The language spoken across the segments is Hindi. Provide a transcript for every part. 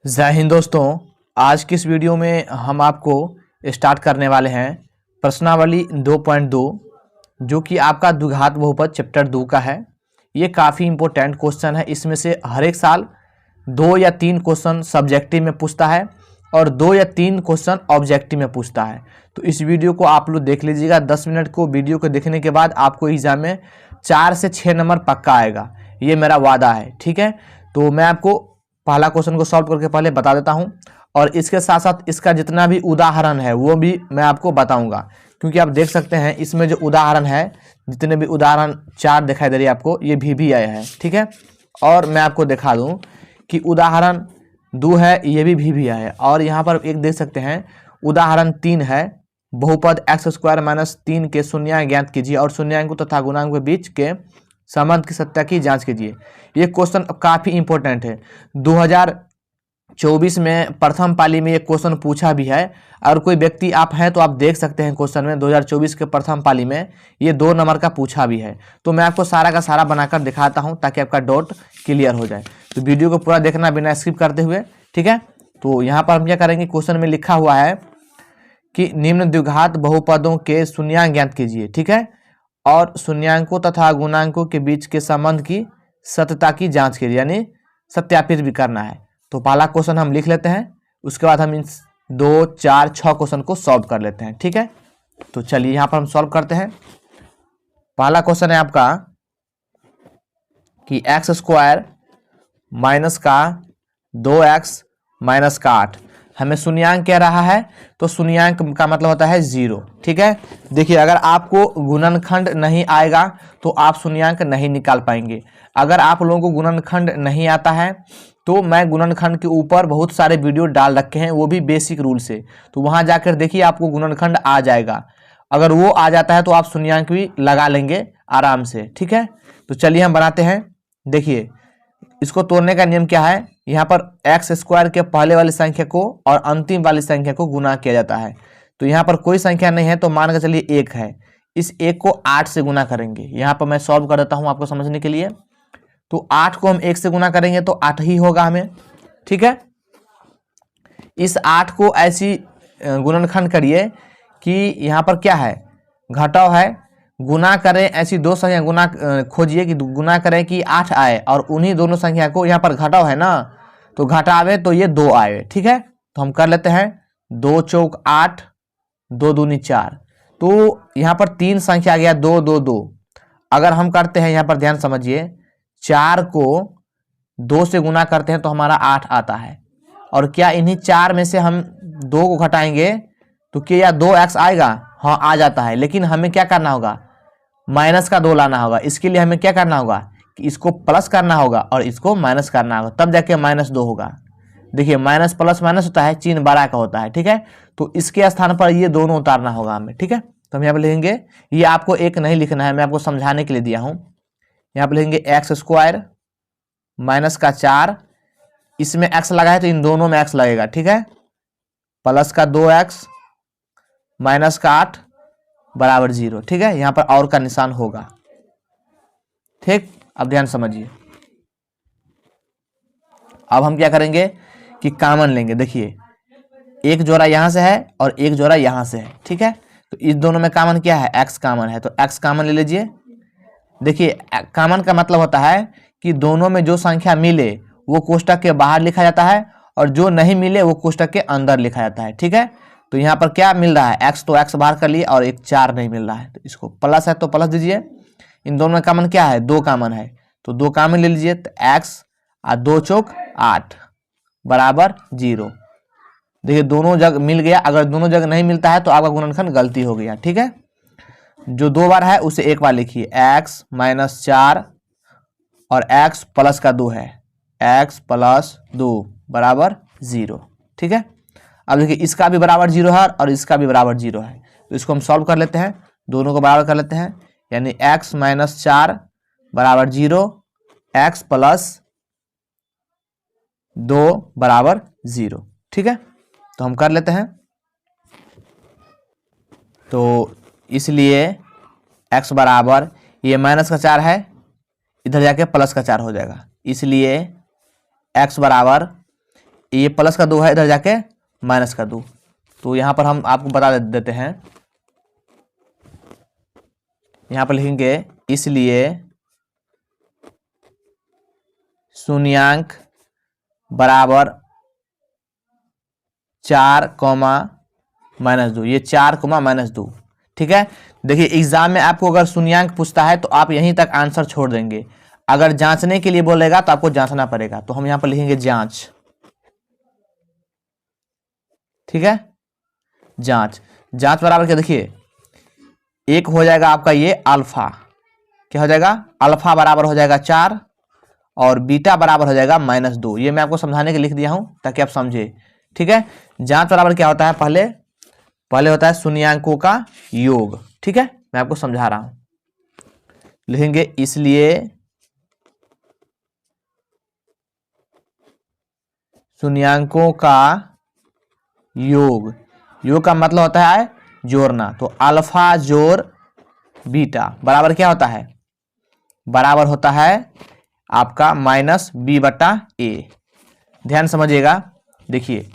जय हिंद दोस्तों। आज की इस वीडियो में हम आपको स्टार्ट करने वाले हैं प्रश्नावली 2.2 जो कि आपका द्विघात बहुपद चैप्टर 2 का है। ये काफ़ी इंपॉर्टेंट क्वेश्चन है। इसमें से हर एक साल 2 या 3 क्वेश्चन सब्जेक्टिव में पूछता है और 2 या 3 क्वेश्चन ऑब्जेक्टिव में पूछता है। तो इस वीडियो को आप लोग देख लीजिएगा। 10 मिनट को वीडियो को देखने के बाद आपको एग्जाम में 4 से 6 नंबर पक्का आएगा, ये मेरा वादा है। ठीक है, तो मैं आपको पहला क्वेश्चन को सॉल्व करके पहले बता देता हूं और इसके साथ साथ इसका जितना भी उदाहरण है वो भी मैं आपको बताऊंगा, क्योंकि आप देख सकते हैं इसमें जो उदाहरण है, जितने भी उदाहरण 4 दिखाई दे रही है आपको, ये भी आया है। ठीक है, और मैं आपको दिखा दूं कि उदाहरण 2 है, ये भी आया है। और यहाँ पर एक देख सकते हैं उदाहरण 3 है, बहुपद x² - 3 के शून्यांक ज्ञात कीजिए और शून्यांकों तथा गुणांक के बीच के संबंध की सत्ता की जांच कीजिए। ये क्वेश्चन काफ़ी इंपॉर्टेंट है। 2024 में प्रथम पाली में ये क्वेश्चन पूछा भी है। और कोई व्यक्ति आप हैं तो आप देख सकते हैं क्वेश्चन में 2024 के प्रथम पाली में ये 2 नंबर का पूछा भी है। तो मैं आपको सारा का सारा बनाकर दिखाता हूं ताकि आपका डाउट क्लियर हो जाए। तो वीडियो को पूरा देखना बिना स्किप करते हुए। ठीक है, तो यहाँ पर हम क्या करेंगे, क्वेश्चन में लिखा हुआ है कि निम्न द्विघात बहुपदों के शून्यांक ज्ञात कीजिए। ठीक है, और शून्यांकों तथा गुणांकों के बीच के संबंध की सत्यता की जांच कीजिए, यानी सत्यापित भी करना है। तो पहला क्वेश्चन हम लिख लेते हैं, उसके बाद हम इन 2, 4, 6 क्वेश्चन को सॉल्व कर लेते हैं। ठीक है, तो चलिए यहाँ पर हम सॉल्व करते हैं। पहला क्वेश्चन है आपका कि x² माइनस का 2x माइनस का 8 हमें शून्यांक कह रहा है। तो शून्यांक का मतलब होता है 0। ठीक है, देखिए अगर आपको गुणनखंड नहीं आएगा तो आप शून्यांक नहीं निकाल पाएंगे। अगर आप लोगों को गुणनखंड नहीं आता है तो मैं गुणनखंड के ऊपर बहुत सारे वीडियो डाल रखे हैं, वो भी बेसिक रूल से, तो वहां जाकर देखिए आपको गुणनखंड आ जाएगा। अगर वो आ जाता है तो आप शून्यांक भी लगा लेंगे आराम से। ठीक है, तो चलिए हम बनाते हैं। देखिए इसको तोड़ने का नियम क्या है, यहाँ पर x² के पहले वाली संख्या को और अंतिम वाली संख्या को गुना किया जाता है। तो यहाँ पर कोई संख्या नहीं है तो मान के चलिए 1 है, इस 1 को 8 से गुना करेंगे। यहाँ पर मैं सॉल्व कर देता हूँ आपको समझने के लिए। तो 8 को हम 1 से गुना करेंगे तो 8 ही होगा हमें। ठीक है, इस 8 को ऐसी गुणनखंड करिए कि यहाँ पर क्या है, घटाव है, गुना करें ऐसी 2 संख्या गुना खोजिए कि गुना करें कि 8 आए और उन्हीं दोनों संख्या को, यहाँ पर घटाव है ना, तो घटावे तो ये 2 आए। ठीक है, तो हम कर लेते हैं 2 चौक 8, 2 दूनी 4। तो यहाँ पर 3 संख्या आ गया 2 2 2। अगर हम करते हैं, यहाँ पर ध्यान समझिए, 4 को 2 से गुना करते हैं तो हमारा 8 आता है। और क्या इन्हीं 4 में से हम 2 को घटाएंगे तो क्या 2x आएगा? हाँ आ जाता है, लेकिन हमें क्या करना होगा, माइनस का 2 लाना होगा। इसके लिए हमें क्या करना होगा कि इसको प्लस करना होगा और इसको माइनस करना होगा, तब जाके -2 होगा। देखिए माइनस प्लस माइनस होता है, चिन्ह बड़ा का होता है। ठीक है, तो इसके स्थान पर ये दोनों उतारना होगा हमें। ठीक है, तो हम यहाँ पर लिखेंगे, ये आपको एक नहीं लिखना है, मैं आपको समझाने के लिए दिया हूँ। यहाँ पर लिखेंगे x² माइनस का 4, इसमें x लगा है तो इन दोनों में x लगेगा। ठीक है, प्लस का 2x माइनस का 8 बराबर 0। ठीक है, यहाँ पर और का निशान होगा। ठीक, अब ध्यान समझिए। अब हम क्या करेंगे कि कॉमन लेंगे। देखिए एक जोड़ा यहाँ से है और एक जोड़ा यहाँ से है। ठीक है, तो इस दोनों में कॉमन क्या है, x कॉमन है, तो x कॉमन ले लीजिए। देखिए कॉमन का मतलब होता है कि दोनों में जो संख्या मिले वो कोष्टक के बाहर लिखा जाता है और जो नहीं मिले वो कोष्टक के अंदर लिखा जाता है। ठीक है, तो यहाँ पर क्या मिल रहा है, x तो x बाहर कर लिए और एक 4 नहीं मिल रहा है, तो इसको प्लस है तो प्लस दीजिए। इन दोनों में कॉमन क्या है, 2 कॉमन है, तो 2 कॉमन ले लीजिए। तो x और 2 चौक 8 बराबर 0। देखिए दोनों जगह मिल गया। अगर दोनों जगह नहीं मिलता है तो आपका गुणनखंड गलती हो गया। ठीक है, जो 2 बार है उसे एक बार लिखिए, x - 4 और x प्लस का 2 है, x + 2 बराबर 0। ठीक है, अब देखिए इसका भी बराबर 0 है और इसका भी बराबर 0 है, तो इसको हम सॉल्व कर लेते हैं, दोनों को बराबर कर लेते हैं, यानी x - 4 बराबर 0, x + 2 बराबर 0। ठीक है, तो हम कर लेते हैं। तो इसलिए x बराबर, ये माइनस का 4 है, इधर जाके प्लस का 4 हो जाएगा, इसलिए x बराबर ये प्लस का 2 है, इधर जाके माइनस का 2। तो यहाँ पर हम आपको बता देते हैं, यहाँ पर लिखेंगे इसलिए शून्यांक बराबर 4, -2। ये 4, -2, ठीक है। देखिए एग्जाम में आपको अगर शून्यांक पूछता है तो आप यहीं तक आंसर छोड़ देंगे। अगर जांचने के लिए बोलेगा तो आपको जांचना पड़ेगा। तो हम यहां पर लिखेंगे जांच, ठीक है। जांच बराबर क्या, देखिए एक हो जाएगा आपका ये अल्फा, क्या हो जाएगा, अल्फा बराबर हो जाएगा 4 और बीटा बराबर हो जाएगा -2। ये मैं आपको समझाने के लिख दिया हूं ताकि आप समझे, ठीक है। जांच बराबर क्या होता है, पहले होता है शून्यांकों का योग, ठीक है। मैं आपको समझा रहा हूं, लिखेंगे इसलिए शून्यांकों का योग का मतलब होता है जोड़ना। तो अल्फा जोड़ बीटा बराबर क्या होता है, बराबर होता है आपका -b/a। ध्यान समझिएगा, देखिए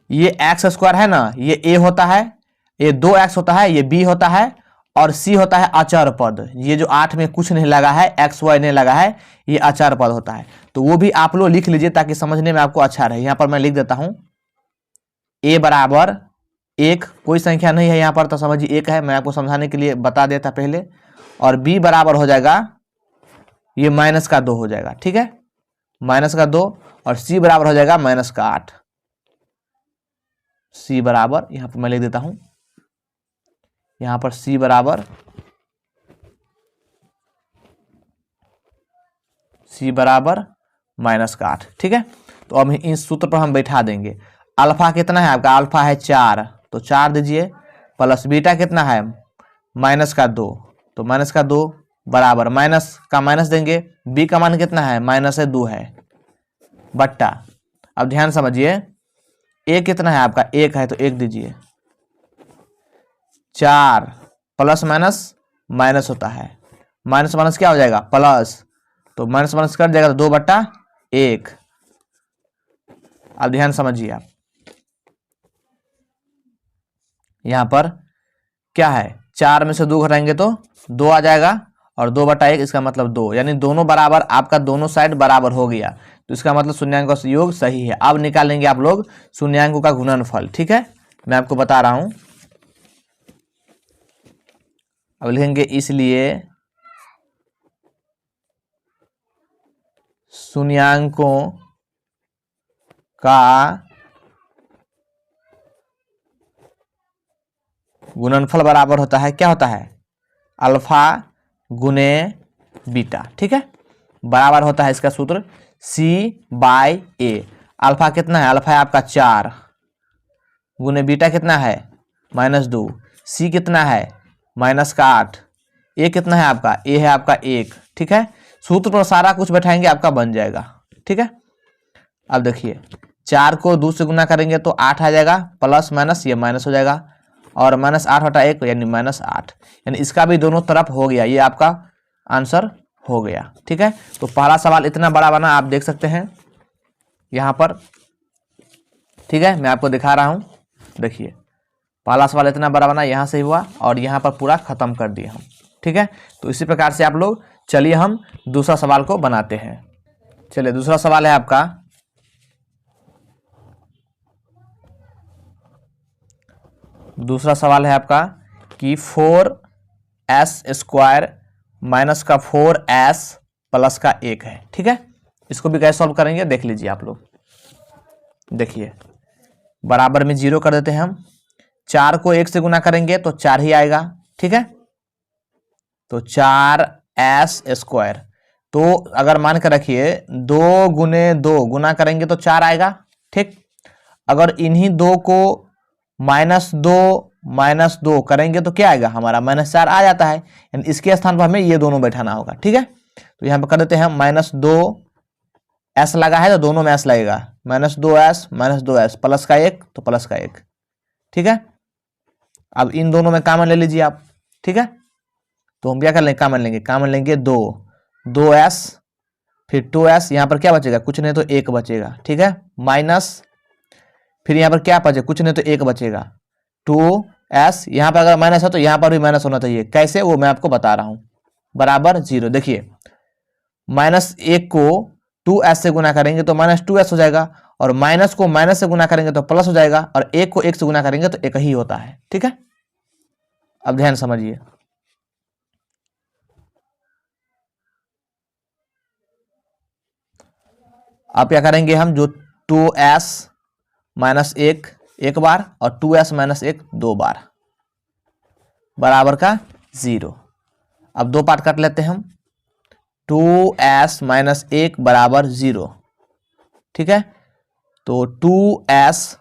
ये x² है ना, ये a होता है, ये 2x होता है, ये b होता है और c होता है अचर पद। ये जो 8 में कुछ नहीं लगा है, xy नहीं लगा है, ये अचर पद होता है। तो वो भी आप लोग लिख लीजिए ताकि समझने में आपको अच्छा रहे। यहाँ पर मैं लिख देता हूं a बराबर 1, कोई संख्या नहीं है यहाँ पर तो समझिए 1 है, मैं आपको समझाने के लिए बता देता पहले। और b बराबर हो जाएगा ये -2 हो जाएगा, ठीक है, -2। और c बराबर हो जाएगा -8। c बराबर यहां पर मैं लिख देता हूं, यहां पर c बराबर -8, ठीक है। तो अब इस सूत्र पर हम बैठा देंगे। अल्फा कितना है आपका, अल्फा है 4, तो 4 दीजिए, प्लस बीटा कितना है -2, तो -2 बराबर माइनस का माइनस देंगे, b का मान कितना है -2 है, बट्टा। अब ध्यान समझिए, a कितना है आपका 1 है, तो 1 दीजिए, 4 प्लस माइनस होता है, माइनस क्या हो जाएगा प्लस, तो माइनस कर जाएगा तो 2/1। अब ध्यान समझिए आप, यहां पर क्या है, 4 में से 2 घटाएंगे तो 2 आ जाएगा और 2/1, इसका मतलब 2, यानी दोनों बराबर, आपका दोनों साइड बराबर हो गया। तो इसका मतलब शून्यांकों का योग सही है। अब निकालेंगे आप लोग शून्यांकों का गुणनफल, ठीक है, मैं आपको बता रहा हूं। अब लिखेंगे इसलिए शून्यांकों का गुणनफल बराबर होता है, क्या होता है, अल्फा गुने बीटा, ठीक है, बराबर होता है इसका सूत्र c/a। अल्फा कितना है, अल्फा है आपका 4 गुने बीटा कितना है -2, c कितना है -8, a कितना है आपका, a है आपका 1, ठीक है। सूत्र पर सारा कुछ बैठाएंगे, आपका बन जाएगा, ठीक है। अब देखिए 4 को 2 से गुना करेंगे तो 8 आ जाएगा, प्लस माइनस ये माइनस हो जाएगा, और -8/1 यानी -8, यानी इसका भी दोनों तरफ हो गया, ये आपका आंसर हो गया, ठीक है। तो पहला सवाल इतना बड़ा बना, आप देख सकते हैं यहाँ पर, ठीक है, मैं आपको दिखा रहा हूँ। देखिए पहला सवाल इतना बड़ा बना, यहाँ से हुआ और यहाँ पर पूरा खत्म कर दिए हम, ठीक है। तो इसी प्रकार से आप लोग, चलिए हम दूसरा सवाल को बनाते हैं। चलिए दूसरा सवाल है आपका, दूसरा सवाल है आपका कि 4s² माइनस का 4s प्लस का 1 है, ठीक है। इसको भी कैसे सॉल्व करेंगे देख लीजिए आप लोग। देखिए बराबर में 0 कर देते हैं हम, 4 को 1 से गुना करेंगे तो 4 ही आएगा, ठीक है। तो 4s², तो अगर मान कर रखिए 2 गुने 2 गुना करेंगे तो 4 आएगा, ठीक। अगर इन्हीं 2 को -2 करेंगे तो क्या आएगा हमारा -4 आ जाता है, यानी इसके स्थान पर हमें ये दोनों बैठाना होगा, ठीक है। तो यहाँ पर कर देते हैं -2s लगा है तो दोनों में s लगेगा, -2s प्लस का 1 तो प्लस का 1, ठीक है। अब इन दोनों में कॉमन ले लीजिए आप, ठीक है। तो हम क्या कर लेंगे, कॉमन लेंगे 2s, फिर 2s, यहाँ पर क्या बचेगा, कुछ नहीं तो 1 बचेगा, ठीक है, माइनस, फिर यहाँ पर क्या बचे, कुछ नहीं तो 1 बचेगा, 2s, यहाँ पर अगर माइनस है तो यहाँ पर भी माइनस होना चाहिए, कैसे वो मैं आपको बता रहा हूँ, बराबर 0। देखिए -1 को 2s से गुना करेंगे तो -2s हो जाएगा, और माइनस को माइनस से गुना करेंगे तो प्लस हो जाएगा, और 1 को 1 से गुना करेंगे तो 1 ही होता है, ठीक है। अब ध्यान समझिए, अब क्या करेंगे हम, जो 2s माइनस 1 एक बार और 2s माइनस 1 2 बार, बराबर का 0। अब 2 पार्ट काट लेते हैं हम, 2s माइनस 1 बराबर 0, ठीक है। तो 2s,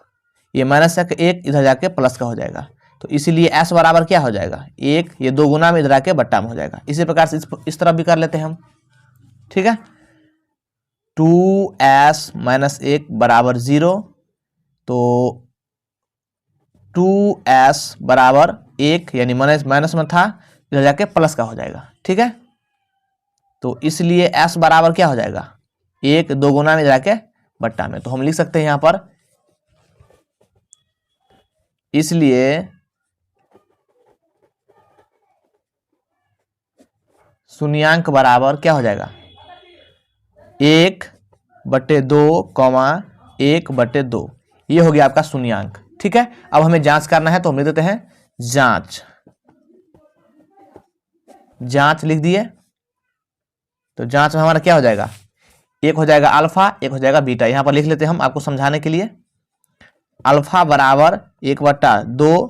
ये माइनस का 1 इधर जाके प्लस का हो जाएगा, तो इसीलिए s बराबर क्या हो जाएगा 1, ये 2 गुना में इधर आके बट्टा में हो जाएगा। इसी प्रकार से इस तरफ भी कर लेते हैं हम, ठीक है। 2s माइनस 1 बराबर 0, तो 2s बराबर 1, यानी माइनस में था, इधर जाके प्लस का हो जाएगा, ठीक है। तो इसलिए s बराबर क्या हो जाएगा 1, 2 गुना में जाके बट्टा में, तो हम लिख सकते हैं यहाँ पर, इसलिए शून्यांक बराबर क्या हो जाएगा 1/2, 1/2, ये हो गया आपका शून्यांक, ठीक है। अब हमें जांच करना है तो हम लिख देते हैं जांच, जांच लिख दिए, तो जांच में हमारा क्या हो जाएगा, एक हो जाएगा अल्फा, एक हो जाएगा बीटा, यहां पर लिख लेते हैं हम आपको समझाने के लिए, अल्फा बराबर 1/2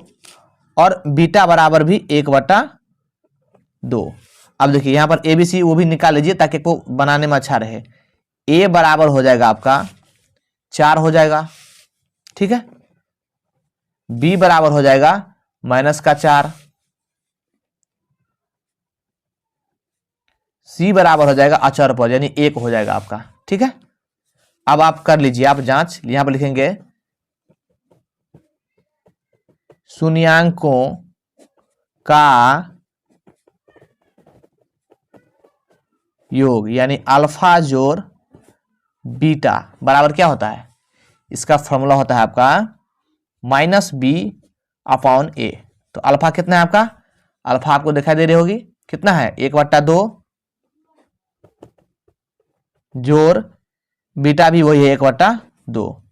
और बीटा बराबर भी 1/2। अब देखिए यहाँ पर ABC वो भी निकाल लीजिए ताकि को बनाने में अच्छा रहे। A बराबर हो जाएगा आपका 4 हो जाएगा, ठीक है। B बराबर हो जाएगा -4, C बराबर हो जाएगा अचर पर, यानी 1 हो जाएगा आपका, ठीक है। अब आप कर लीजिए, आप जांच, यहां पर लिखेंगे शून्यांकों का योग, यानी अल्फा जोड़ बीटा बराबर क्या होता है, इसका फॉर्मूला होता है आपका -b/a। तो अल्फा कितना है आपका, अल्फा आपको दिखाई दे रही होगी, कितना है 1/2 जोड़ बीटा भी वही है 1/2,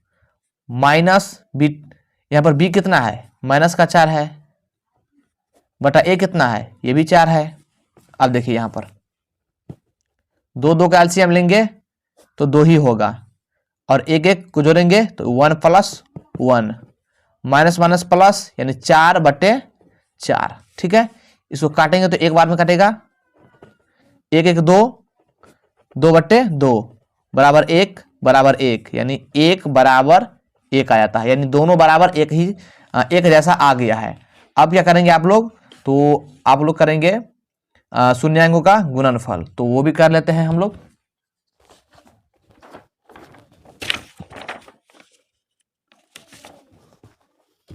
माइनस बी, यहां पर b कितना है -4 है, बटा a कितना है, ये भी 4 है। अब देखिए यहां पर 2 का एलसीएम लेंगे तो 2 ही होगा, और 1 को जोड़ेंगे तो 1 + 1, माइनस माइनस प्लस, यानी 4/4, ठीक है। इसको काटेंगे तो एक बार में कटेगा, 1 1 2, 2/2 बराबर 1, यानी 1 बराबर 1 आ जाता है, यानी दोनों बराबर एक जैसा आ गया है। अब क्या करेंगे आप लोग, तो आप लोग करेंगे शून्यांकों का गुणनफल, तो वो भी कर लेते हैं हम लोग।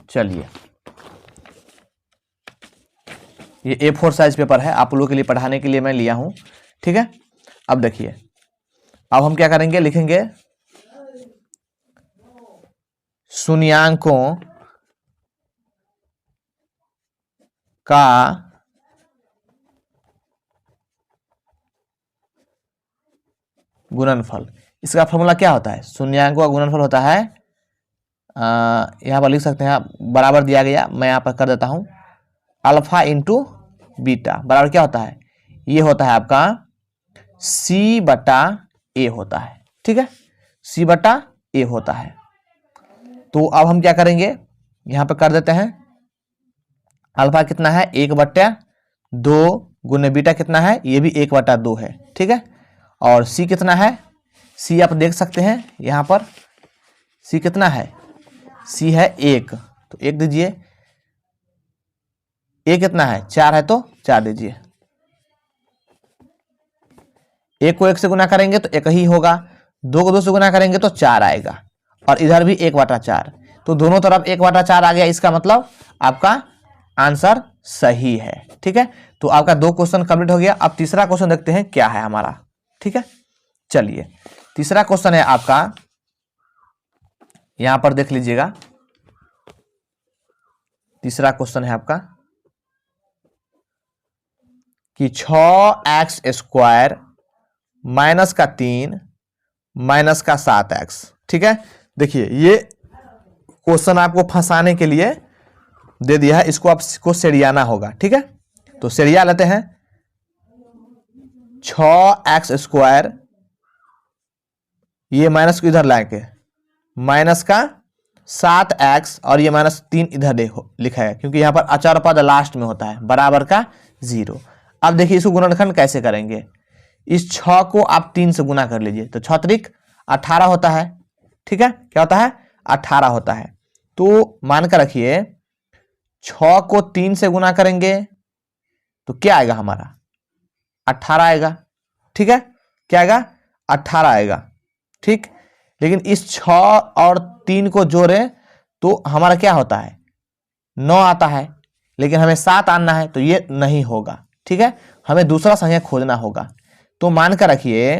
चलिए, ये A4 साइज पेपर है, आप लोगों के लिए पढ़ाने के लिए मैं लिया हूं, ठीक है। अब देखिए, अब हम क्या करेंगे, लिखेंगे शून्यांकों का गुणनफल। इसका फॉर्मूला क्या होता है, शून्यांकों का गुणनफल होता है, यहाँ पर लिख सकते हैं आप, बराबर दिया गया, मैं यहाँ पर कर देता हूं, अल्फा इंटू बीटा बराबर क्या होता है, ये होता है आपका C/A होता है, ठीक है, C/A होता है। तो अब हम क्या करेंगे, यहां पर कर देते हैं, अल्फा कितना है 1/2 गुने बीटा कितना है, ये भी 1/2 है, ठीक है। और C कितना है, C आप देख सकते हैं यहां पर, C कितना है, C है 1, तो 1 दीजिए, A कितना है 4 है, तो 4 दीजिए, 1 को 1 से गुना करेंगे तो 1 ही होगा, 2 को 2 से गुना करेंगे तो 4 आएगा, और इधर भी 1/4, तो दोनों तरफ 1/4 आ गया, इसका मतलब आपका आंसर सही है, ठीक है। तो आपका 2 क्वेश्चन कंप्लीट हो गया। अब तीसरा क्वेश्चन देखते हैं क्या है हमारा, ठीक है। चलिए तीसरा क्वेश्चन है आपका, यहां पर देख लीजिएगा। तीसरा क्वेश्चन है आपका कि 6x² माइनस का 3 माइनस का 7x। ठीक है, देखिए ये क्वेश्चन आपको फंसाने के लिए दे दिया है, इसको आपको सरियाना होगा। ठीक है, तो सरिया लेते हैं। 6x², ये माइनस को इधर लाके माइनस का 7x, और ये -3 इधर लिखा है क्योंकि यहां पर अचर पद लास्ट में होता है, बराबर का 0। अब देखिए इसको गुणनखंड कैसे करेंगे। इस 6 को आप 3 से गुना कर लीजिए तो 6 त्रिक 18 होता है। ठीक है, क्या होता है? 18 होता है। तो मान कर रखिए 6 को 3 से गुना करेंगे तो क्या आएगा हमारा? 18 आएगा। ठीक है, क्या आएगा? 18 आएगा। ठीक, लेकिन इस 6 और 3 को जोड़े तो हमारा क्या होता है? 9 आता है, लेकिन हमें 7 आना है तो ये नहीं होगा। ठीक है, हमें दूसरा संख्या खोजना होगा। तो मान कर रखिए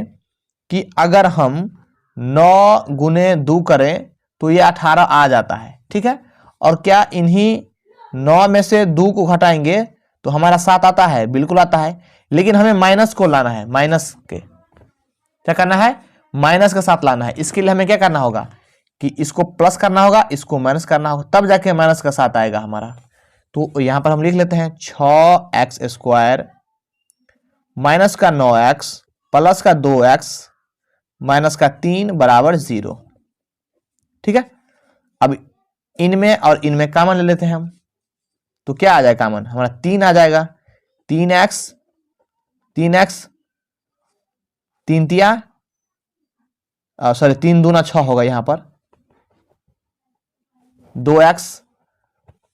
कि अगर हम 9 गुने 2 करें तो ये 18 आ जाता है। ठीक है, और क्या इन्हीं 9 में से 2 को घटाएंगे तो हमारा 7 आता है? बिल्कुल आता है, लेकिन हमें माइनस को लाना है। माइनस के क्या करना है? माइनस का 7 लाना है। इसके लिए हमें क्या करना होगा कि इसको प्लस करना होगा, इसको माइनस करना होगा, तब जाके माइनस का 7 आएगा हमारा। तो यहां पर हम लिख लेते हैं 6x² माइनस का 9x प्लस का 2x माइनस का 3 बराबर 0। ठीक है, अब इनमें और इनमें कॉमन ले लेते हैं हम, तो क्या आ जाएगा कॉमन? हमारा 3 आ जाएगा। 3x 3 तिया सॉरी 3 दूना 6 होगा यहां पर। 2x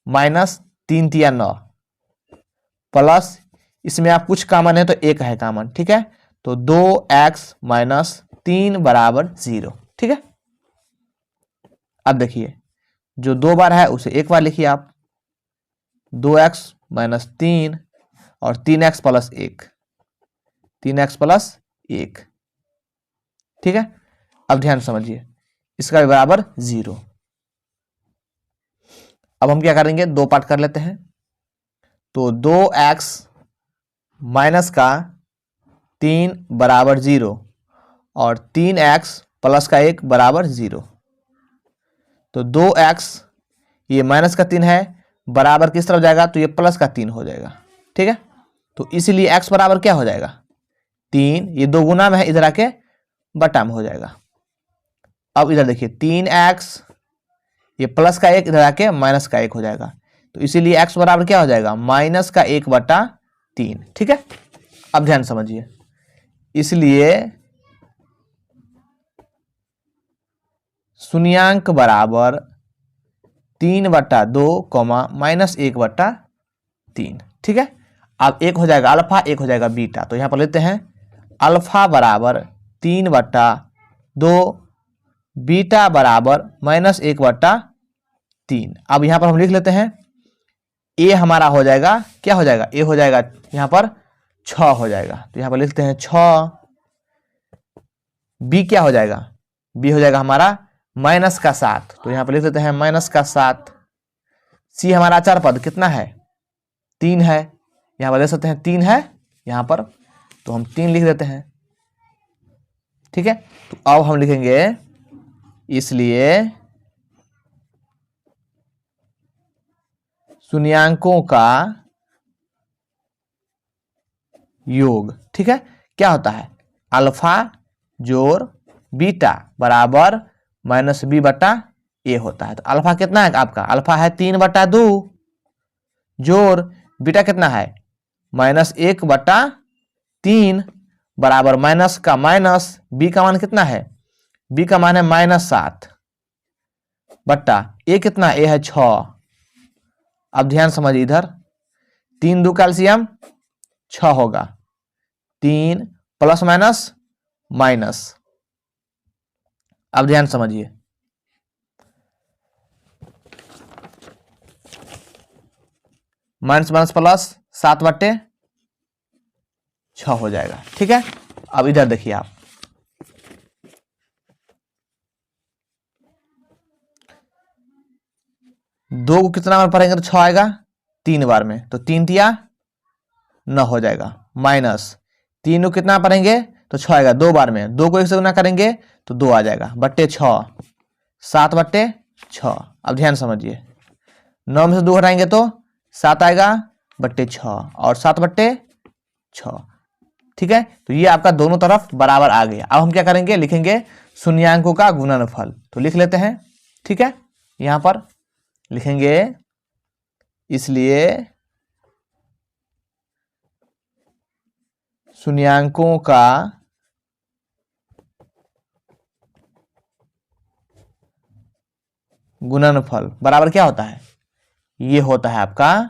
माइनस 3 तिया 9 प्लस इसमें आप कुछ कॉमन है तो 1 है कॉमन। ठीक है, तो 2x माइनस 3 बराबर 0। ठीक है, अब देखिए जो 2 बार है उसे 1 बार लिखिए आप। 2x माइनस 3 और 3x प्लस 1, 3x प्लस 1। ठीक है, अब ध्यान समझिए, इसका भी बराबर 0। अब हम क्या करेंगे? 2 पार्ट कर लेते हैं। तो 2x माइनस का 3 बराबर 0 और 3x प्लस का 1 बराबर 0। तो 2x ये माइनस का 3 है, बराबर किस तरफ जाएगा? तो ये प्लस का 3 हो जाएगा। ठीक है, तो इसलिए x बराबर क्या हो जाएगा? 3। ये 2 गुना में है, इधर आके बटा में हो जाएगा। अब इधर देखिए 3x ये प्लस का 1 इधर आके माइनस का 1 हो जाएगा, तो इसीलिए x बराबर क्या हो जाएगा? माइनस का 1/3। ठीक है, अब ध्यान समझिए, इसलिए शून्यांक बराबर 3/2 माइनस 1/3। ठीक है, अब 1 हो जाएगा अल्फा, 1 हो जाएगा बीटा, तो यहां पर लेते हैं अल्फा बराबर 3/2, बीटा बराबर माइनस 1/3। अब यहां पर हम लिख लेते हैं ए हमारा हो जाएगा, क्या हो जाएगा? ए हो जाएगा यहां पर 6 हो जाएगा, तो यहां पर लिखते हैं 6। बी क्या हो जाएगा? बी हो जाएगा हमारा माइनस का 7, तो यहां पर लिख देते हैं माइनस का 7। सी हमारा अचर पद कितना है? 3 है, यहां पर देख सकते हैं 3 है यहां पर, तो हम 3 लिख देते हैं। ठीक है, तो अब हम लिखेंगे इसलिए शून्यांकों का योग। ठीक है, क्या होता है? अल्फा जोड़ बीटा बराबर माइनस बी बटा ए होता है। तो अल्फा कितना है आपका? अल्फा है 3/2 जोड़ बीटा कितना है? माइनस 1/3 बराबर माइनस का माइनस, बी का मान कितना है? बी का मान है -7 बट्टा ए कितना? ए है 6। अब ध्यान समझिए, इधर 3 2 कैल्शियम 6 होगा, 3 प्लस माइनस माइनस। अब ध्यान समझिए, माइनस माइनस प्लस 7/6 हो जाएगा। ठीक है, अब इधर देखिए आप 2 को कितना बार पढ़ेंगे तो 6 आएगा 3 बार में, तो 3 तिया 9 हो जाएगा, माइनस 3 को कितना पढ़ेंगे तो 6 आएगा 2 बार में, 2 को 1 से गुना करेंगे तो 2 आ जाएगा, बट्टे 6, 7 बट्टे 6। अब ध्यान समझिए, 9 में से 2 हटाएंगे तो 7 आएगा बट्टे 6 और 7 बट्टे 6। ठीक है, तो ये आपका दोनों तरफ बराबर आ गया। अब हम क्या करेंगे, लिखेंगे शून्यांकों का गुणनफल। तो लिख लेते हैं, ठीक है, यहां पर लिखेंगे, इसलिए शून्यांकों का गुणनफल बराबर क्या होता है, ये होता है आपका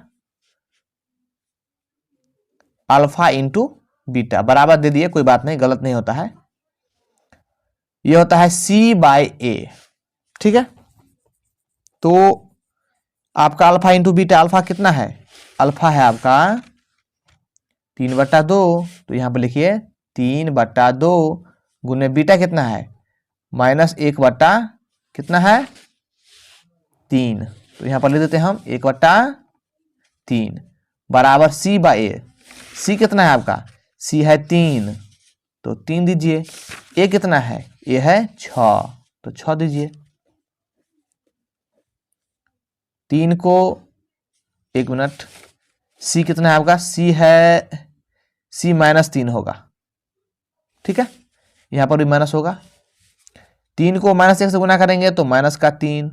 अल्फा इंटू बीटा, बराबर दे दिए, कोई बात नहीं, गलत नहीं होता है, ये होता है C/A। ठीक है, तो आपका अल्फा इंटू बीटा, अल्फा कितना है, अल्फा है आपका 3/2, तो यहां पर लिखिए 3/2 गुने बीटा कितना है -1 कितना है 3, तो यहां पर लिख देते हैं हम 1/3 बराबर C/A। C कितना है आपका, C है 3, तो 3 दीजिए। A कितना है, A है 6, तो 6 दीजिए। 3 को 1 मिनट, C कितना है आपका, C है C -3 होगा। ठीक है, यहां पर भी माइनस होगा। 3 को -1 से गुना करेंगे तो -3,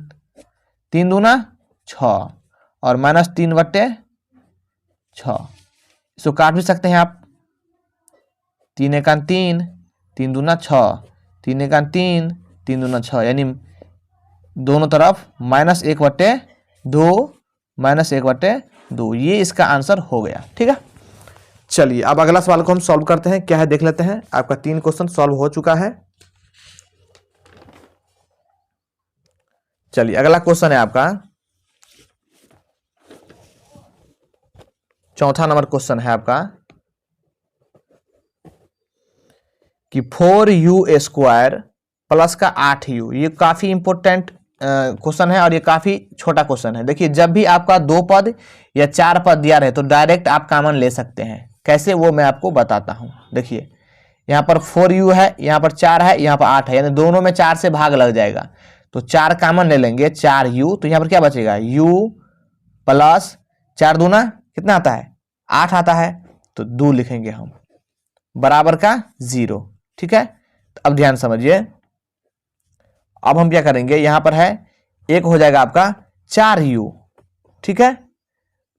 3 दूना 6 और -3/6, इसको काट भी सकते हैं आप, 3 एकान 3, 3 दूना 6, 3 एकान 3, 3 दूना 6, यानी दोनों तरफ -1/2, -1/2, ये इसका आंसर हो गया। ठीक है, चलिए अब अगला सवाल को हम सॉल्व करते हैं, क्या है देख लेते हैं। आपका 3 क्वेश्चन सॉल्व हो चुका है। चलिए अगला क्वेश्चन है आपका 4था नंबर क्वेश्चन है आपका कि 4u² प्लस का 8u। ये काफी इंपॉर्टेंट क्वेश्चन है और ये काफी छोटा क्वेश्चन है। देखिए, जब भी आपका 2 पद या 4 पद दिया रहे तो डायरेक्ट आप कॉमन ले सकते हैं। कैसे, वो मैं आपको बताता हूं। देखिए, यहाँ पर 4u है, यहाँ पर 4 है, यहाँ पर 8 है, यानी दोनों में 4 से भाग लग जाएगा, तो 4 कॉमन ले लेंगे, 4u, तो यहाँ पर क्या बचेगा, u प्लस 4 दूना कितना आता है 8 आता है, तो 2 लिखेंगे हम, बराबर का 0। ठीक है, तो अब ध्यान समझिए, अब हम क्या करेंगे, यहां पर है 1 हो जाएगा आपका 4u, ठीक है,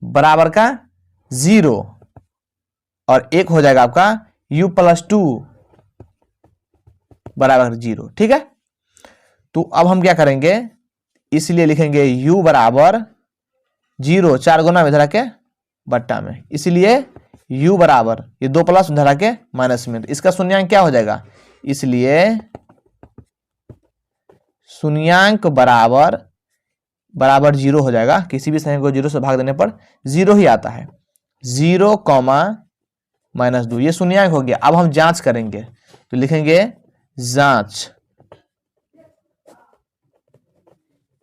बराबर का 0, और 1 हो जाएगा आपका u + 2 बराबर 0। ठीक है, तो अब हम क्या करेंगे, इसलिए लिखेंगे u बराबर 0, 4 गुना में धरा के बट्टा में, इसलिए u बराबर ये 2 प्लस धरा के माइनस में, इसका शून्यांक क्या हो जाएगा, इसलिए शून्यांक बराबर 0 हो जाएगा। किसी भी संख्या को 0 से भाग देने पर 0 ही आता है, 0, -2, ये शून्यांक हो गया। अब हम जांच करेंगे, तो लिखेंगे जांच,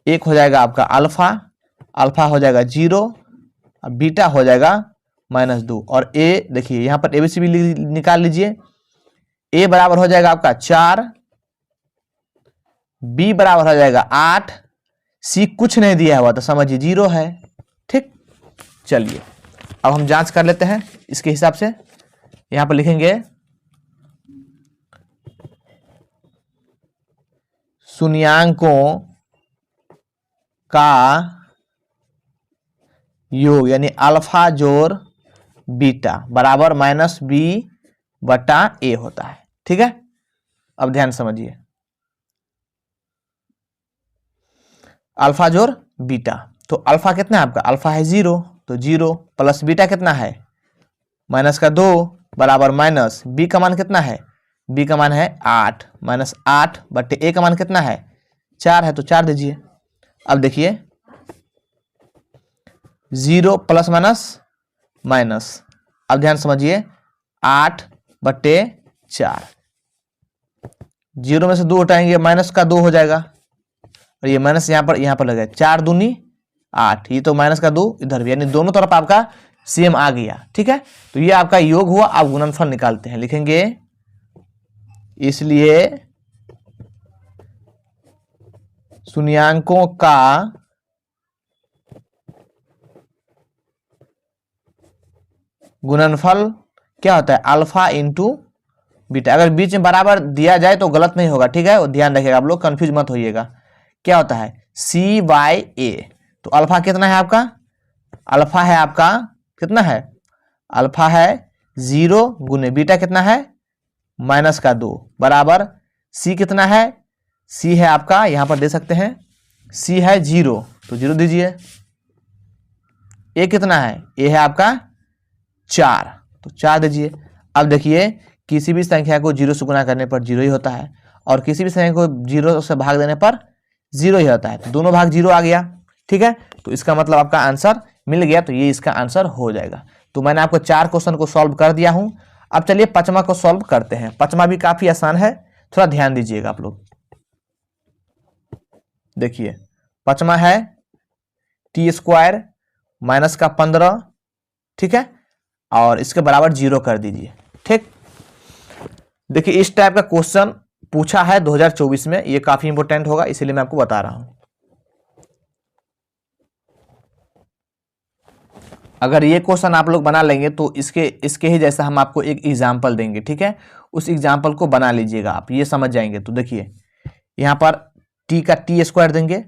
1 हो जाएगा आपका अल्फा, अल्फा हो जाएगा 0, बीटा हो जाएगा -2, और a देखिए यहां पर एबीसी भी निकाल लीजिए। a बराबर हो जाएगा आपका 4, b बराबर हो जाएगा 8, c कुछ नहीं दिया हुआ तो समझिए 0 है। ठीक, चलिए अब हम जांच कर लेते हैं इसके हिसाब से। यहां पर लिखेंगे शून्यांकों का योग, यानी अल्फा जोड़ बीटा बराबर -b/a होता है। ठीक है, अब ध्यान समझिए, अल्फा जोड़ बीटा, तो अल्फा कितना है आपका, अल्फा है 0, तो 0 प्लस बीटा कितना है -2 बराबर माइनस, b का मान कितना है, b का मान है 8, -8/a का मान कितना है 4 है, तो 4 दीजिए। अब देखिए 0 प्लस माइनस, अब ध्यान समझिए 8/4, 0 में से 2 हटाएंगे, माइनस का 2 हो जाएगा, और ये माइनस यहाँ पर लग जाए, 4 दूनी 8, ये तो माइनस का 2 इधर भी, यानी दोनों तरफ आपका सेम आ गया। ठीक है, तो ये आपका योग हुआ। आप गुणनफल निकालते हैं, लिखेंगे इसलिए शून्यांकों का गुणनफल क्या होता है, अल्फा इंटू बीटा। अगर बीच में बराबर दिया जाए तो गलत नहीं होगा, ठीक है, वो ध्यान रखिएगा, आप लोग कंफ्यूज मत होइएगा। क्या होता है, सी बाई ए। तो अल्फा कितना है आपका, अल्फा है आपका कितना है, अल्फा है 0 गुने बीटा कितना है माइनस का 2 बराबर सी कितना है, सी है आपका यहां पर दे सकते हैं, सी है 0 तो 0 दीजिए। ए कितना है, ए है आपका 4 तो 4 दीजिए। अब देखिए किसी भी संख्या को 0 से गुना करने पर 0 ही होता है और किसी भी संख्या को 0 से भाग देने पर 0 ही होता है, तो दोनों भाग 0 आ गया। ठीक है, तो इसका मतलब आपका आंसर मिल गया, तो ये इसका आंसर हो जाएगा। तो मैंने आपको 4 क्वेश्चन को सॉल्व कर दिया हूं। अब चलिए पांचवा को सॉल्व करते हैं। पांचवा भी काफी आसान है, थोड़ा ध्यान दीजिएगा आप लोग। देखिए पांचवा है t² माइनस का 15, ठीक है, और इसके बराबर 0 कर दीजिए। ठीक, देखिए इस टाइप का क्वेश्चन पूछा है 2024 में, ये काफी इंपॉर्टेंट होगा, इसीलिए मैं आपको बता रहा हूं। अगर ये क्वेश्चन आप लोग बना लेंगे तो इसके ही जैसा हम आपको एक एग्जाम्पल देंगे। ठीक है, उस एग्जाम्पल को बना लीजिएगा, आप ये समझ जाएंगे। तो देखिए यहां पर t का t² देंगे,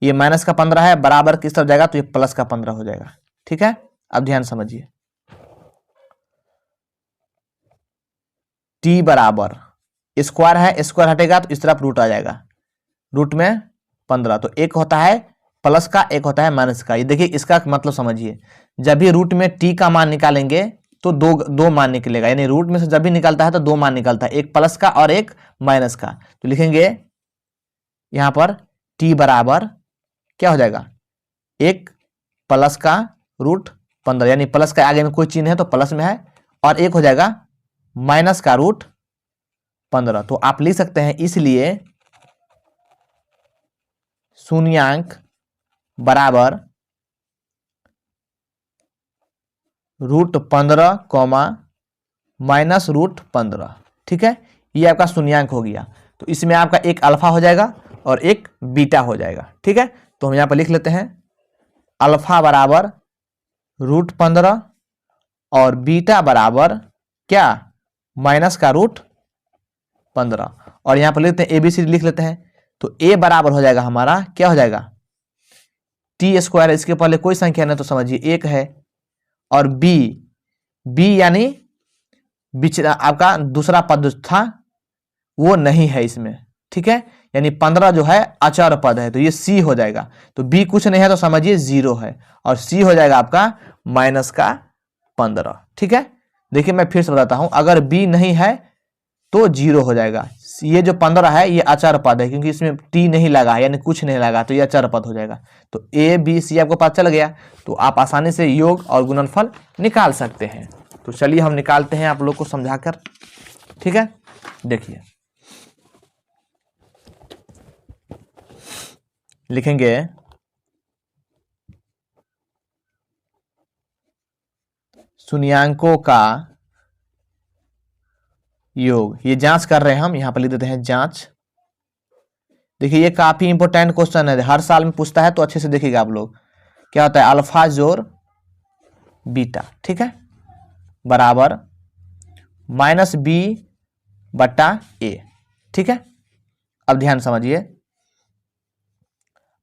ये माइनस का 15 है, बराबर किस तरफ जाएगा तो ये प्लस का 15 हो जाएगा। ठीक है, अब ध्यान समझिए, t बराबर स्क्वायर है, स्क्वायर हटेगा तो इस तरफ रूट आ जाएगा, रूट में 15, तो एक होता है प्लस का, एक होता है माइनस का। ये देखिए इसका मतलब समझिए, जब भी रूट में t का मान निकालेंगे तो दो मान निकलेगा, यानी रूट में से जब भी निकलता है तो 2 मान निकलता है, एक प्लस का और एक माइनस का। तो लिखेंगे यहां पर t बराबर क्या हो जाएगा, एक प्लस का रूट 15, यानी प्लस का आगे में कोई चिन्ह है तो प्लस में है, और एक हो जाएगा माइनस का रूट 15। तो आप लिख सकते हैं इसलिए शून्यांक बराबर रूट 15 कॉमा माइनस रूट 15। ठीक है, ये आपका शून्यांक हो गया। तो इसमें आपका एक अल्फा हो जाएगा और एक बीटा हो जाएगा। ठीक है, तो हम यहां पर लिख लेते हैं अल्फा बराबर रूट 15 और बीटा बराबर क्या, माइनस का रूट 15। और यहां पर लिखते हैं ABCD लिख लेते हैं। तो A बराबर हो जाएगा हमारा क्या हो जाएगा, t², इसके पहले कोई संख्या नहीं तो समझिए 1 है, और B यानी बिचरा आपका दूसरा पद था वो नहीं है इसमें। ठीक है, यानी 15 जो है अचर पद है, तो ये C हो जाएगा। तो B कुछ नहीं है तो समझिए 0 है, और C हो जाएगा आपका माइनस का 15। ठीक है, देखिए मैं फिर से बताता हूं, अगर B नहीं है तो 0 हो जाएगा। ये जो 15 है ये अचर पद है, क्योंकि इसमें t नहीं लगा है, यानी कुछ नहीं लगा, तो ये अचर पद हो जाएगा। तो ABC आपको पता चल गया, तो आप आसानी से योग और गुणनफल निकाल सकते हैं। तो चलिए हम निकालते हैं आप लोग को समझाकर। ठीक है, देखिए लिखेंगे शून्यांकों का योग, ये जांच कर रहे हैं हम, यहां पर लिख देते हैं जांच। देखिए ये काफी इंपॉर्टेंट क्वेश्चन है, हर साल में पूछता है, तो अच्छे से देखिएगा आप लोग। क्या होता है, अल्फा जोड़ बीटा, ठीक है, बराबर माइनस B बटा A। ठीक है, अब ध्यान समझिए,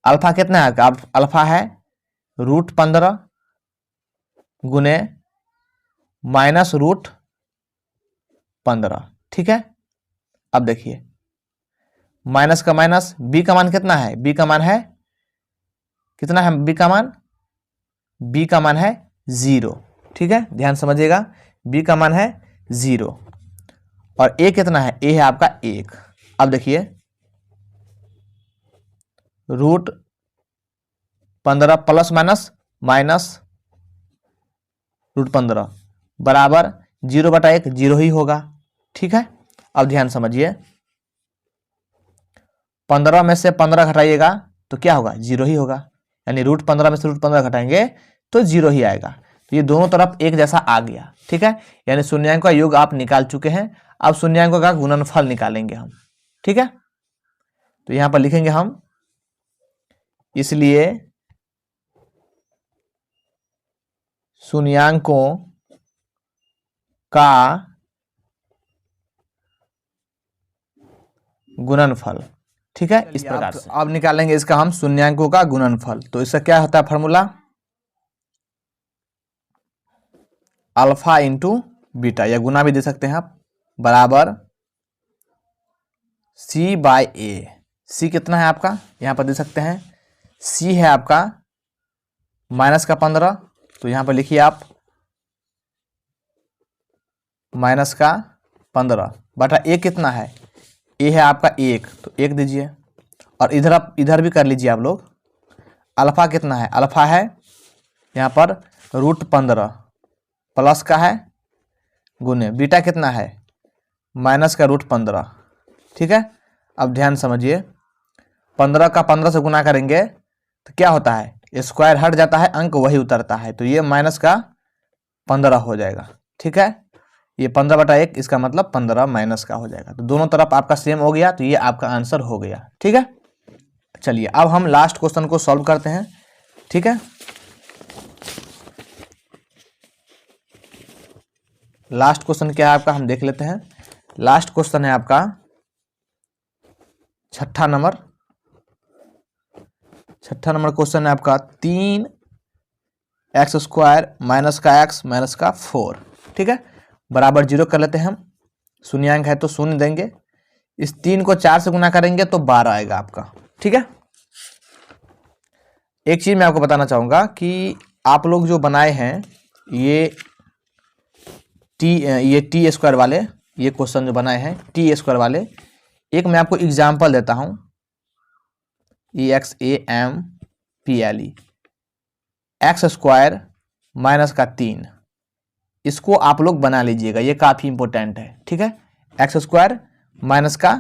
अल्फा कितना है, अल्फा है रूट 15 गुने माइनस रूट 15। ठीक है, अब देखिए माइनस का माइनस, B का मान कितना है, B का मान है कितना है, B का मान है 0। ठीक है, ध्यान समझिएगा, B का मान है 0, और A कितना है, A है आपका 1। अब देखिए root 15 plus minus minus root 15 बराबर 0 बटा 1, 0 ही होगा। ठीक है, अब ध्यान समझिए, 15 में से 15 घटाइएगा तो क्या होगा, 0 ही होगा। यानी √15 में से √15 घटाएंगे तो 0 ही आएगा। तो ये दोनों तरफ एक जैसा आ गया, ठीक है। यानी शून्यांक का योग आप निकाल चुके हैं। अब शून्यांकों का गुणनफल निकालेंगे हम, ठीक है। तो यहां पर लिखेंगे हम, इसलिए शून्यांकों का गुणनफल, ठीक है, इस प्रकार से। अब निकालेंगे इसका हम शून्यांकों का गुणनफल। तो इसका क्या होता है फॉर्मूला, अल्फा इंटू बीटा, या गुना भी दे सकते हैं आप, बराबर C बाय ए। सी कितना है आपका, यहां पर दे सकते हैं, सी है आपका माइनस का 15, तो यहां पर लिखिए आप माइनस का 15 बटा ए कितना है, ए है आपका 1, तो 1 दीजिए। और इधर आप इधर भी कर लीजिए आप लोग। अल्फा कितना है, अल्फा है यहाँ पर √15 प्लस का है गुने, बीटा कितना है माइनस का √15, ठीक है। अब ध्यान समझिए, 15 का 15 से गुना करेंगे तो क्या होता है, स्क्वायर हट जाता है, अंक वही उतरता है, तो ये माइनस का 15 हो जाएगा, ठीक है। ये 15 बटा 1, इसका मतलब 15 माइनस का हो जाएगा। तो दोनों तरफ आपका सेम हो गया, तो ये आपका आंसर हो गया, ठीक है। चलिए अब हम लास्ट क्वेश्चन को सॉल्व करते हैं, ठीक है। लास्ट क्वेश्चन क्या है आपका, हम देख लेते हैं। लास्ट क्वेश्चन है आपका 6ठा नंबर क्वेश्चन है आपका 3x² माइनस का x माइनस का 4, ठीक है, बराबर 0 कर लेते हैं हम। शून्यांक है तो शून्य देंगे। इस 3 को 4 से गुना करेंगे तो 12 आएगा आपका, ठीक है। एक चीज मैं आपको बताना चाहूंगा कि आप लोग जो बनाए हैं ये t² वाले, ये क्वेश्चन जो बनाए हैं t² वाले, एक मैं आपको एग्जाम्पल देता हूं, EXAMPLE, x² माइनस का 3, इसको आप लोग बना लीजिएगा, ये काफी इंपॉर्टेंट है, ठीक है। x² माइनस का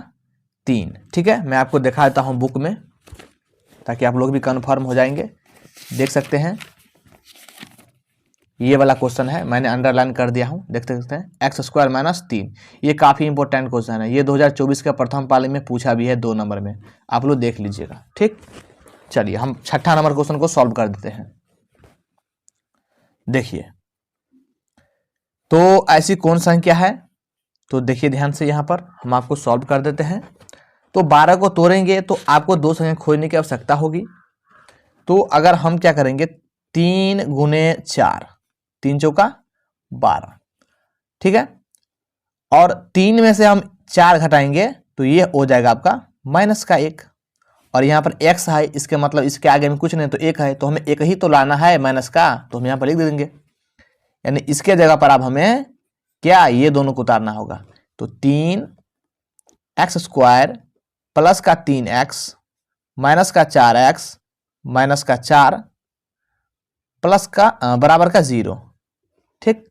3, ठीक है, मैं आपको दिखा देता हूं बुक में ताकि आप लोग भी कंफर्म हो जाएंगे। देख सकते हैं ये वाला क्वेश्चन है, मैंने अंडरलाइन कर दिया हूं, देख सकते हैं x² माइनस 3, ये काफी इंपॉर्टेंट क्वेश्चन है। ये 2024 का प्रथम पाली में पूछा भी है 2 नंबर में, आप लोग देख लीजिएगा, ठीक। चलिए हम 6ठा नंबर क्वेश्चन को सॉल्व कर देते हैं। देखिए तो ऐसी कौन संख्या है, तो देखिए ध्यान से, यहां पर हम आपको सॉल्व कर देते हैं। तो 12 को तोड़ेंगे तो आपको 2 संख्या खोजने की आवश्यकता होगी। तो अगर हम क्या करेंगे, 3 गुने 4, 3 चौका 12, ठीक है। और 3 में से हम 4 घटाएंगे तो ये हो जाएगा आपका माइनस का 1। और यहाँ पर x है, इसके मतलब इसके आगे में कुछ नहीं तो 1 है, तो हमें 1 ही तो लाना है माइनस का, तो हम यहाँ पर लिख देंगे। यानी इसके जगह पर अब हमें क्या, ये दोनों को उतारना होगा। तो 3x² प्लस का 3x माइनस का 4x माइनस का 4 प्लस का बराबर का 0, ठीक।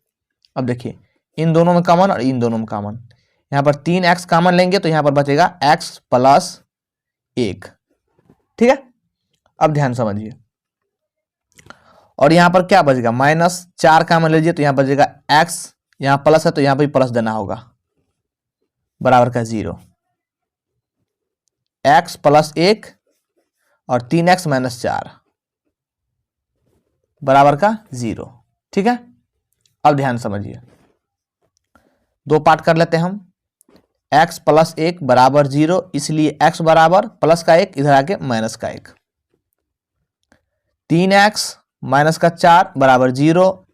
अब देखिए इन दोनों में कॉमन और इन दोनों में कॉमन, यहाँ पर 3x कॉमन लेंगे तो यहाँ पर बचेगा x प्लस 1, ठीक है। अब ध्यान समझिए, और यहाँ पर क्या बचेगा, -4 कॉमन लीजिए तो यहाँ बचेगा x, यहाँ प्लस है तो यहाँ पर भी प्लस देना होगा, बराबर का 0, x प्लस 1 और 3x माइनस 4 बराबर का 0, ठीक है। अब ध्यान समझिए, 2 पार्ट कर लेते हैं हम। x प्लस 1 बराबर 0, इसलिए x बराबर प्लस का 1 इधर आके माइनस का 1, 3x माइनस का 4 बराबर 0,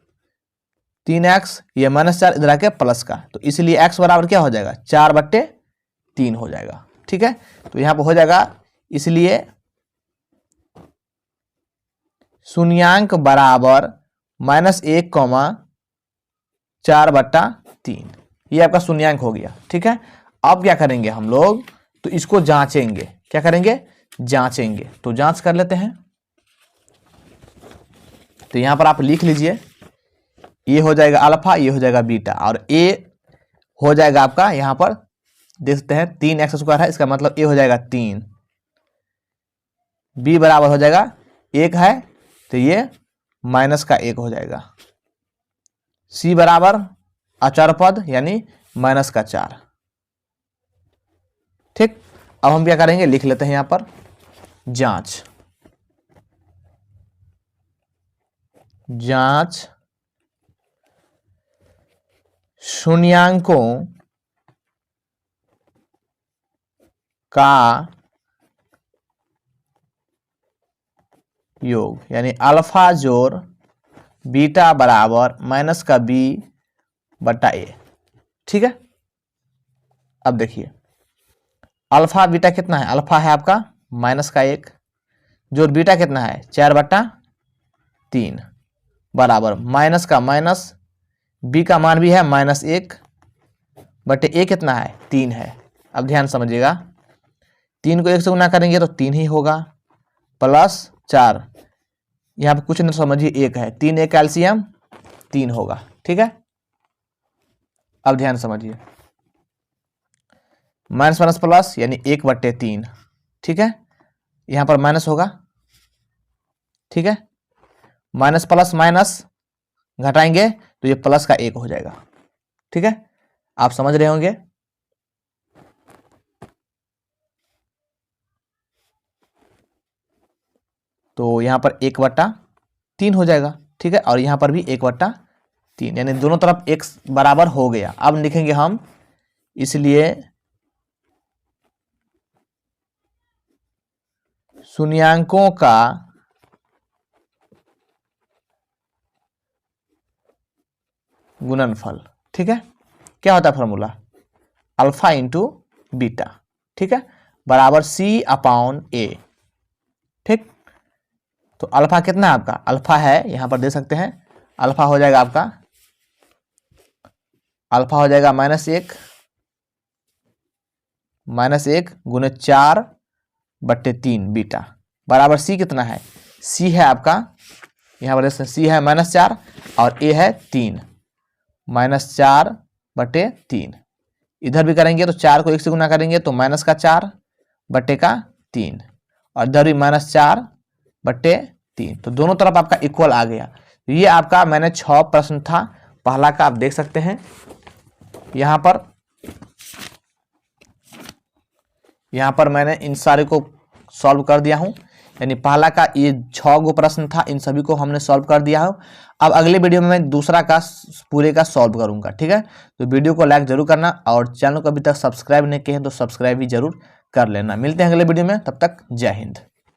3x ये -4 इधर आके प्लस का, तो इसलिए x बराबर क्या हो जाएगा, 4/3 हो जाएगा, ठीक है। तो यहाँ पर हो जाएगा, इसलिए शून्यांक बराबर -1, 4/3, ये आपका शून्यांक हो गया, ठीक है। अब क्या करेंगे हम लोग, तो इसको जांचेंगे, क्या करेंगे, जांचेंगे। तो जांच कर लेते हैं। तो यहां पर आप लिख लीजिए, ये हो जाएगा अल्फा, ये हो जाएगा बीटा, और ए हो जाएगा आपका, यहां पर देख सकते हैं 3x² है, इसका मतलब ए हो जाएगा 3, b बराबर हो जाएगा 1 है तो ये माइनस का 1 हो जाएगा। c बराबर अचर पद यानी माइनस का 4। ठीक, अब हम क्या करेंगे, लिख लेते हैं यहां पर जांच शून्यांकों का योग यानी अल्फा जोड़ बीटा बराबर माइनस का b बटा a। ठीक है, अब देखिए अल्फा बीटा कितना है, अल्फा है आपका माइनस का 1 जोड़ बीटा कितना है 4/3 बराबर माइनस का माइनस b का मान भी है -1 बटे a कितना है 3 है। अब ध्यान समझिएगा 3 को 1 से गुना करेंगे तो 3 ही होगा प्लस 4, यहाँ पे कुछ नहीं समझिए 1 है, 3 1 कैल्शियम 3 होगा। ठीक है, अब ध्यान समझिए माइनस माइनस प्लस यानी 1/3। ठीक है, यहाँ पर माइनस होगा। ठीक है, माइनस प्लस माइनस घटाएंगे तो ये प्लस का 1 हो जाएगा। ठीक है, आप समझ रहे होंगे। तो यहां पर 1/3 हो जाएगा। ठीक है, और यहां पर भी 1/3 यानी दोनों तरफ x बराबर हो गया। अब लिखेंगे हम, इसलिए शून्यांकों का गुणनफल। ठीक है, क्या होता है फॉर्मूला, अल्फा इंटू बीटा। ठीक है, बराबर c/a। ठीक, तो अल्फा कितना है आपका, अल्फा है यहां पर दे सकते हैं, अल्फा हो जाएगा आपका, अल्फा हो जाएगा -1 गुने 4/3 बीटा बराबर c कितना है, c है आपका यहां पर c है -4 और a है 3, -4/3। इधर भी करेंगे तो 4 को 1 से गुना करेंगे तो -4/3 और इधर भी -4/3। तो दोनों तरफ आपका इक्वल आ गया। ये आपका मैंने 6 प्रश्न था पहला का, आप देख सकते हैं यहाँ पर मैंने इन सारे को सॉल्व कर दिया हूं। यानी पहला का ये 6 गो प्रश्न था, इन सभी को हमने सॉल्व कर दिया है। अब अगले वीडियो में मैं दूसरा का पूरे का सॉल्व करूंगा। ठीक है, तो वीडियो को लाइक जरूर करना और चैनल को अभी तक सब्सक्राइब नहीं किए हैं तो सब्सक्राइब भी जरूर कर लेना। मिलते हैं अगले वीडियो में, तब तक जय हिंद।